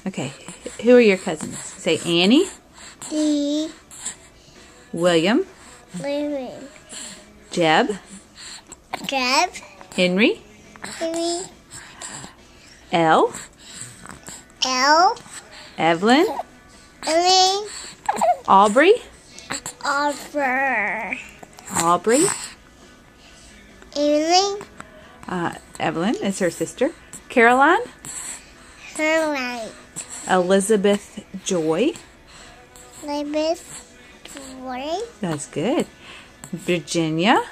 Okay, who are your cousins? Say Annie, D. William, Living. Jeb, Jeb. Henry, Henry. Elle, L. Evelyn, Emily. Aubrey, Oliver. Aubrey, Emily. Evelyn is her sister, Caroline, Caroline. Elizabeth Joy, Elizabeth. Joy. that's good, Virginia,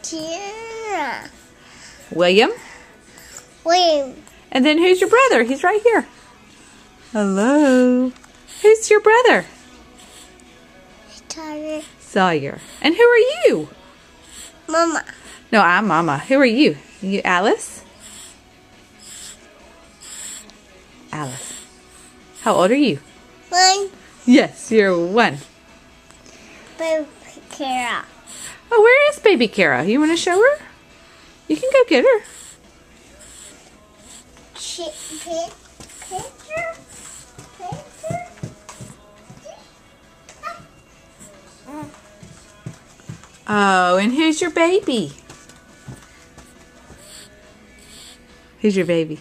Tina. William, William. and then who's your brother? He's right here. Hello. Who's your brother? Tyler. Sawyer. And who are you? Mama. No, I'm Mama. Who are you? You Alice? Alice. How old are you? 1. Yes, you're 1. Baby Kara. Oh, where is baby Kara? You want to show her? You can go get her. Picture. Oh, and who's your baby? Who's your baby?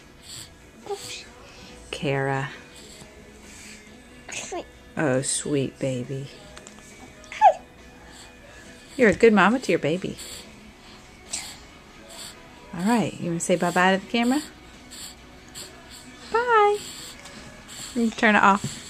Kara. Oh, sweet baby. You're a good mama to your baby. All right, you want to say bye-bye to the camera? Bye. You can turn it off.